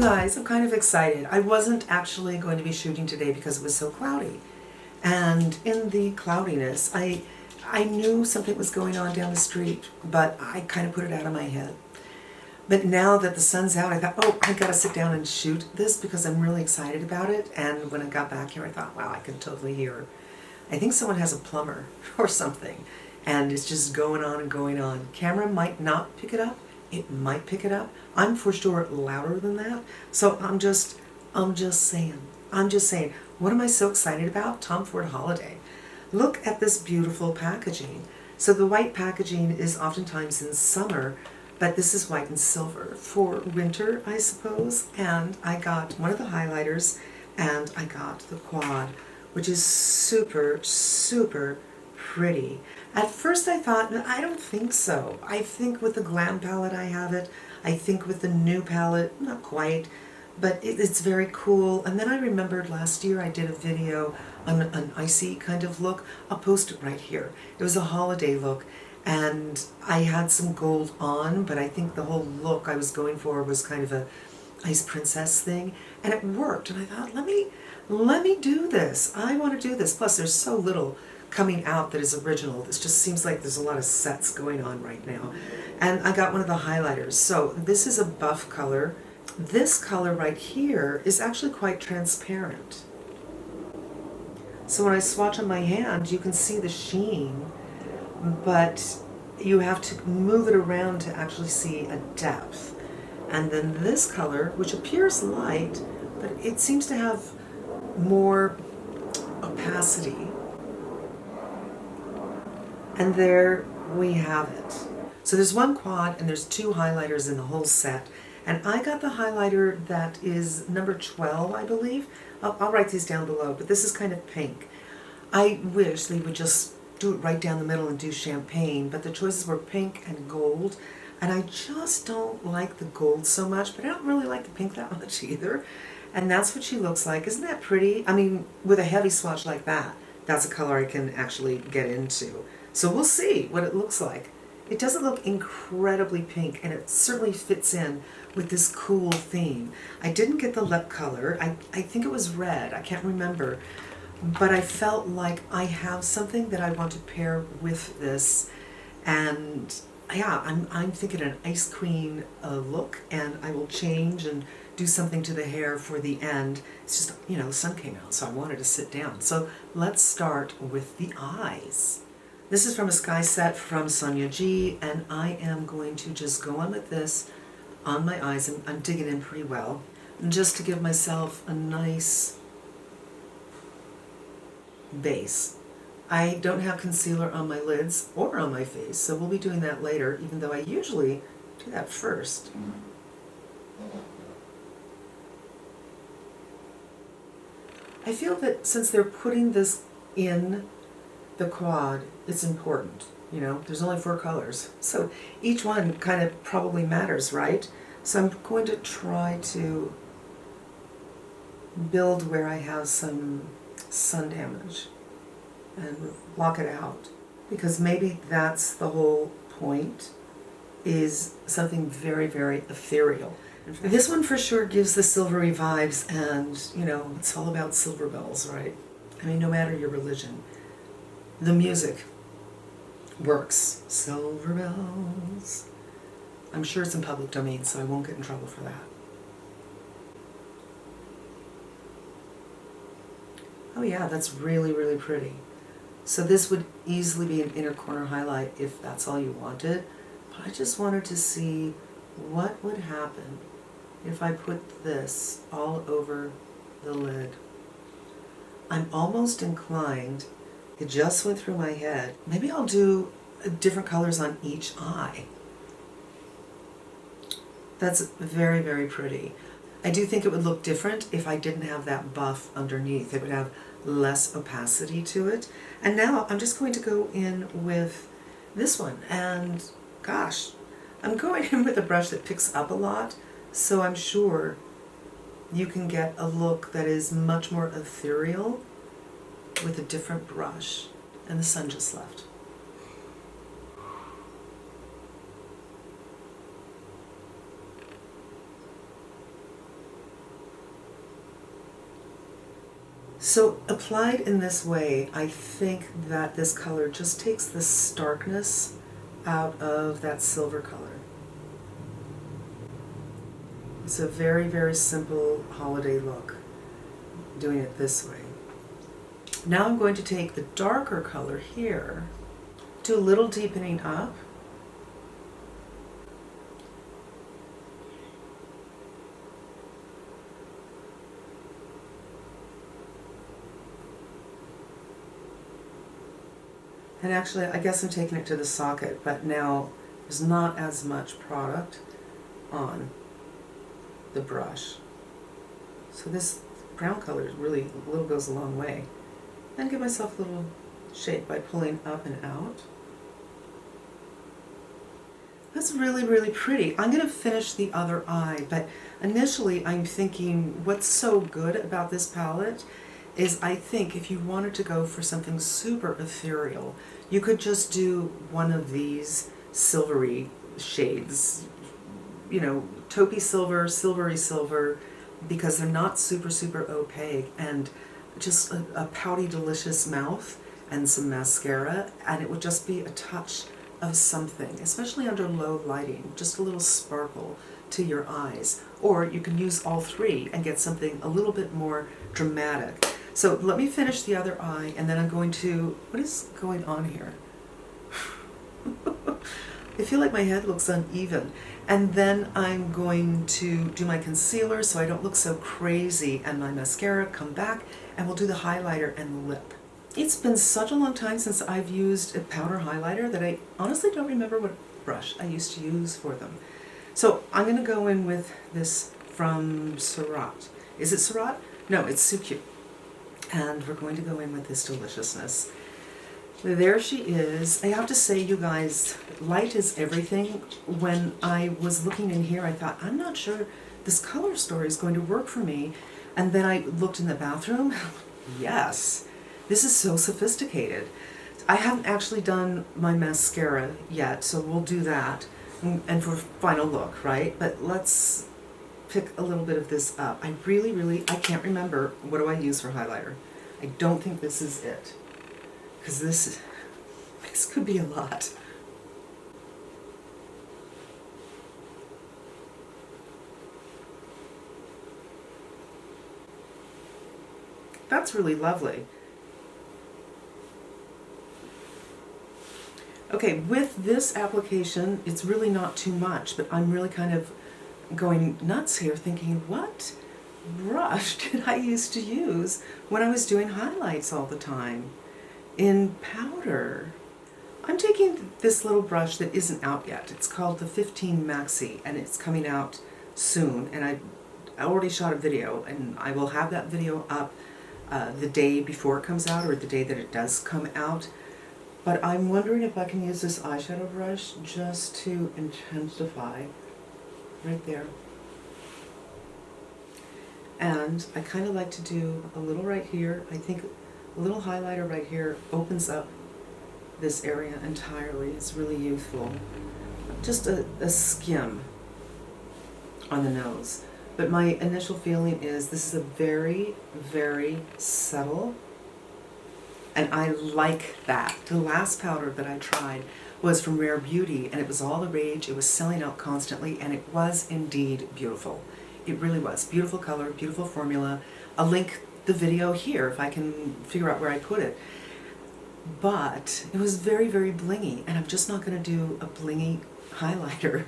guys, I'm kind of excited. I wasn't actually going to be shooting today because it was so cloudy. And in the cloudiness, I knew something was going on down the street, but I kind of put it out of my head. But now that the sun's out, I thought, oh, I gotta sit down and shoot this because I'm really excited about it. And when I got back here, I thought, wow, I can totally hear. I think someone has a plumber or something, and it's just going on and going on. Camera might not pick it up. It might pick it up. I'm for sure louder than that. So I'm just saying. What am I so excited about? Tom Ford Holiday. Look at this beautiful packaging. So the white packaging is oftentimes in summer, but this is white and silver for winter, I suppose. And I got one of the highlighters, and I got the quad, which is super, super pretty. At first I thought, I don't think so. I think with the Glam palette I have it. I think with the new palette, not quite, but it's very cool. And then I remembered last year I did a video on an icy kind of look. I'll post it right here. It was a holiday look, and I had some gold on, but I think the whole look I was going for was kind of a ice princess thing, and it worked. And I thought, let me do this. I want to do this. Plus there's so little coming out that is original. This just seems like there's a lot of sets going on right now. And I got one of the highlighters. So this is a buff color. This color right here is actually quite transparent. So when I swatch on my hand, you can see the sheen, but you have to move it around to actually see a depth. And then this color, which appears light, but it seems to have more opacity. And there we have it. So there's one quad and there's two highlighters in the whole set. And I got the highlighter that is number 12, I believe. I'll write these down below, but this is kind of pink. I wish they would just do it right down the middle and do champagne, but the choices were pink and gold. And I just don't like the gold so much, but I don't really like the pink that much either. And that's what she looks like. Isn't that pretty? I mean, with a heavy swatch like that, that's a color I can actually get into. So we'll see what it looks like. It doesn't look incredibly pink, and it certainly fits in with this cool theme. I didn't get the lip color. I think it was red. I can't remember. But I felt like I have something that I want to pair with this. And yeah, I'm thinking an Ice Queen look, and I will change and do something to the hair for the end. It's just, you know, the sun came out, so I wanted to sit down. So let's start with the eyes. This is from a Sky set from Sonia G, and I am going to just go on with this on my eyes, and I'm digging in pretty well, just to give myself a nice base. I don't have concealer on my lids or on my face, so we'll be doing that later, even though I usually do that first. I feel that since they're putting this in the quad, it's important. You know, there's only 4 colors, so each one kind of probably matters, right? So I'm going to try to build where I have some sun damage and block it out, because maybe that's the whole point, is something very, very ethereal. This one for sure gives the silvery vibes, and you know, it's all about silver bells, right? I mean, no matter your religion, the music works. Silver bells. I'm sure it's in public domain, so I won't get in trouble for that. Oh yeah, that's really, really pretty. So this would easily be an inner corner highlight if that's all you wanted, but I just wanted to see what would happen if I put this all over the lid. I'm almost inclined, it just went through my head, maybe I'll do different colors on each eye. That's very, very pretty. I do think it would look different if I didn't have that buff underneath. It would have less opacity to it. And now I'm just going to go in with this one, and gosh, I'm going in with a brush that picks up a lot, so I'm sure you can get a look that is much more ethereal with a different brush. And the sun just left. So applied in this way, I think that this color just takes the starkness out of that silver color. It's a very, very simple holiday look, doing it this way. Now I'm going to take the darker color here, do a little deepening up, and actually I guess I'm taking it to the socket, but now there's not as much product on the brush. So this brown color really goes a long way. Then give myself a little shape by pulling up and out. That's really, really pretty. I'm going to finish the other eye, but initially I'm thinking what's so good about this palette is I think if you wanted to go for something super ethereal, you could just do one of these silvery shades, you know, taupey silver, silvery silver, because they're not super, super opaque, and just a pouty, delicious mouth and some mascara, and it would just be a touch of something, especially under low lighting, just a little sparkle to your eyes. Or you can use all three and get something a little bit more dramatic. So let me finish the other eye, and then I'm going to, what is going on here? I feel like my head looks uneven. And then I'm going to do my concealer so I don't look so crazy, and my mascara, come back, and we'll do the highlighter and the lip. It's been such a long time since I've used a powder highlighter that I honestly don't remember what brush I used to use for them. So I'm going to go in with this from Sept. Is it Sept? No, it's So Cute. And we're going to go in with this deliciousness. There she is. I have to say, you guys, light is everything. When I was looking in here, I thought, I'm not sure this color story is going to work for me. And then I looked in the bathroom. Yes, this is so sophisticated. I haven't actually done my mascara yet, so we'll do that. And for final look, right? But let's pick a little bit of this up. I I can't remember, what do I use for highlighter? I don't think this is it. Because this could be a lot. That's really lovely. Okay, with this application, it's really not too much, but I'm really kind of going nuts here thinking, what brush did I used to use when I was doing highlights all the time? In powder. I'm taking this little brush that isn't out yet. It's called the 15 Maxi, and it's coming out soon, and I already shot a video, and I will have that video up the day before it comes out, or the day that it does come out. But I'm wondering if I can use this eyeshadow brush just to intensify right there. And I kind of like to do a little right here. I think a little highlighter right here opens up this area entirely. It's really youthful. Just a skim on the nose. But my initial feeling is this is a very, very subtle, and I like that. The last powder that I tried was from Rare Beauty, and it was all the rage. It was selling out constantly, and it was indeed beautiful. It really was. Beautiful color, beautiful formula. I'll link the video here if I can figure out where I put it. But it was very, very blingy, and I'm just not going to do a blingy highlighter.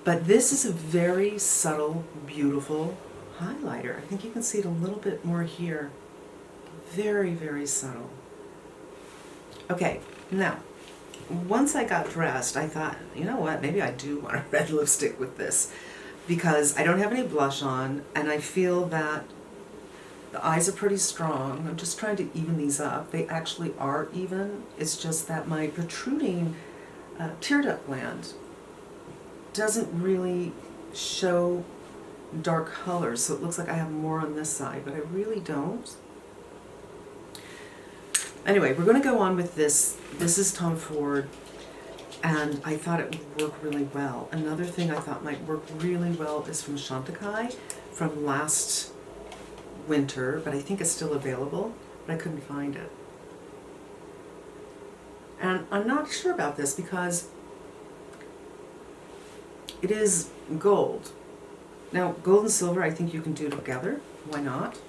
But this is a very subtle, beautiful highlighter. I think you can see it a little bit more here. Very, very subtle. Okay, now, once I got dressed, I thought, you know what, maybe I do want a red lipstick with this, because I don't have any blush on, and I feel that the eyes are pretty strong. I'm just trying to even these up. They actually are even. It's just that my protruding tear duct gland doesn't really show dark colors, so it looks like I have more on this side, but I really don't. Anyway, we're going to go on with this. This is Tom Ford, and I thought it would work really well. Another thing I thought might work really well is from Chantecaille, from last winter, but I think it's still available, but I couldn't find it. And I'm not sure about this because it is gold. Now, gold and silver I think you can do together, why not?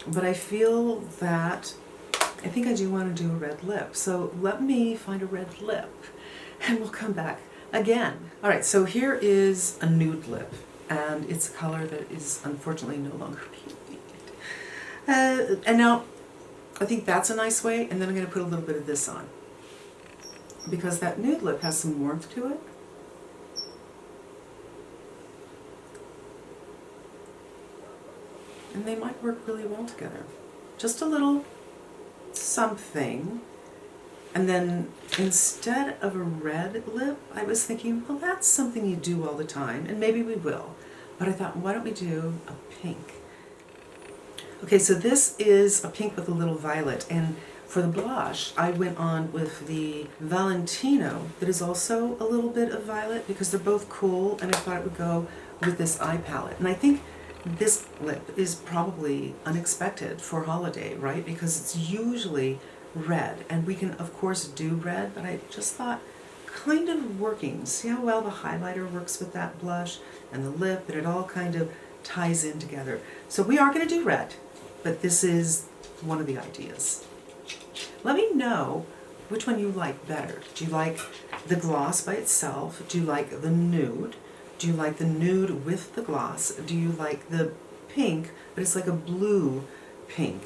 But I feel that I think I do want to do a red lip. So let me find a red lip and we'll come back again. All right, so here is a nude lip, and it's a color that is unfortunately no longer being made. And now I think that's a nice way, and then I'm going to put a little bit of this on because that nude lip has some warmth to it. And they might work really well together. Just a little something. And then instead of a red lip, I was thinking, well, that's something you do all the time, and maybe we will. But I thought, why don't we do a pink? Okay, so this is a pink with a little violet, and for the blush, I went on with the Valentino that is also a little bit of violet because they're both cool, and I thought it would go with this eye palette. And I think this lip is probably unexpected for holiday, right? Because it's usually red, and we can of course do red, but I just thought kind of working. See how well the highlighter works with that blush and the lip, and it all kind of ties in together. So we are going to do red, but this is one of the ideas. Let me know which one you like better. Do you like the gloss by itself? Do you like the nude? Do you like the nude with the gloss? Do you like the pink, but it's like a blue pink?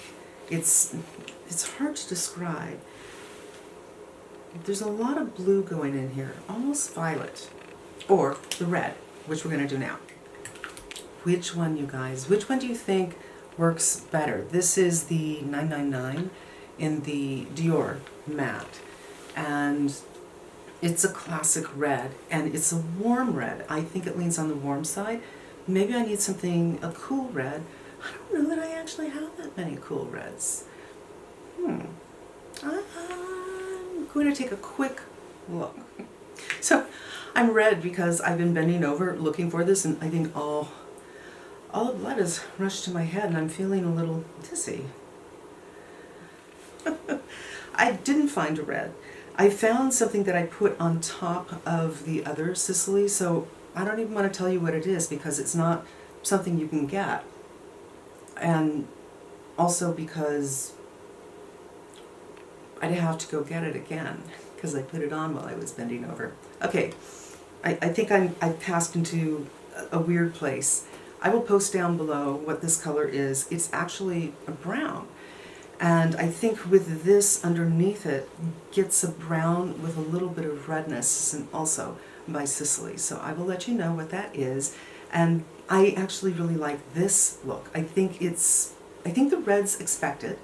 It's hard to describe. There's a lot of blue going in here, almost violet. Or the red, which we're going to do now. Which one, you guys? Which one do you think works better? This is the 999 in the Dior matte. And it's a classic red, and it's a warm red. I think it leans on the warm side. Maybe I need something, a cool red. I don't know that I actually have that many cool reds. I'm going to take a quick look. So I'm red because I've been bending over looking for this, and I think all the blood has rushed to my head, and I'm feeling a little dizzy. I didn't find a red. I found something that I put on top of the other Sisley, so I don't even want to tell you what it is because it's not something you can get. And also because I'd have to go get it again because I put it on while I was bending over. Okay, I think I've passed into a weird place. I will post down below what this color is. It's actually a brown. And I think with this underneath it gets a brown with a little bit of redness, and also by Sisley. So I will let you know what that is. And I actually really like this look. I think the red's expected,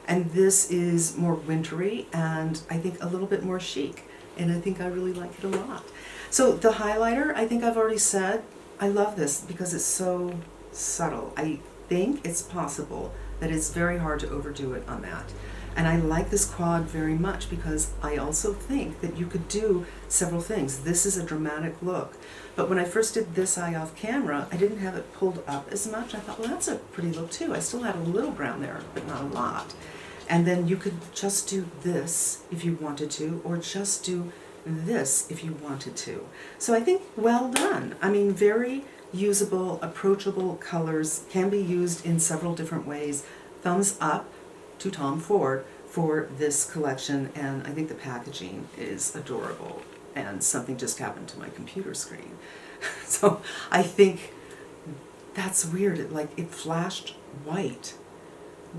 and this is more wintry and I think a little bit more chic. And I think I really like it a lot. So the highlighter, I think I've already said, I love this because it's so subtle. I think it's possible that it's very hard to overdo it on that. And I like this quad very much because I also think that you could do several things. This is a dramatic look. But when I first did this eye off camera, I didn't have it pulled up as much. I thought, well, that's a pretty look too. I still had a little brown there, but not a lot. And then you could just do this if you wanted to, or just do this if you wanted to. So I think well done. I mean, very usable, approachable colors, can be used in several different ways. Thumbs up to Tom Ford for this collection, and I think the packaging is adorable, and something just happened to my computer screen. So I think that's weird. It flashed white.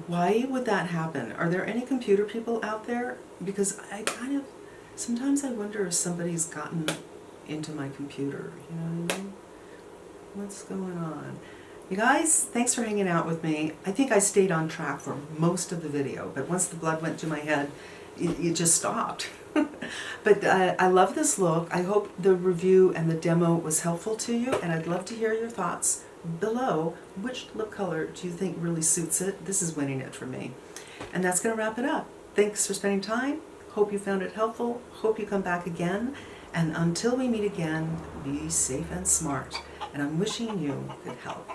Why would that happen? Are there any computer people out there? Because sometimes I wonder if somebody's gotten into my computer, you know what I mean? What's going on? You guys, thanks for hanging out with me. I think I stayed on track for most of the video, but once the blood went to my head, it just stopped. But I love this look. I hope the review and the demo was helpful to you, and I'd love to hear your thoughts below. Which lip color do you think really suits it? This is winning it for me. And that's going to wrap it up. Thanks for spending time. Hope you found it helpful. Hope you come back again. And until we meet again, be safe and smart. And I'm wishing you good health.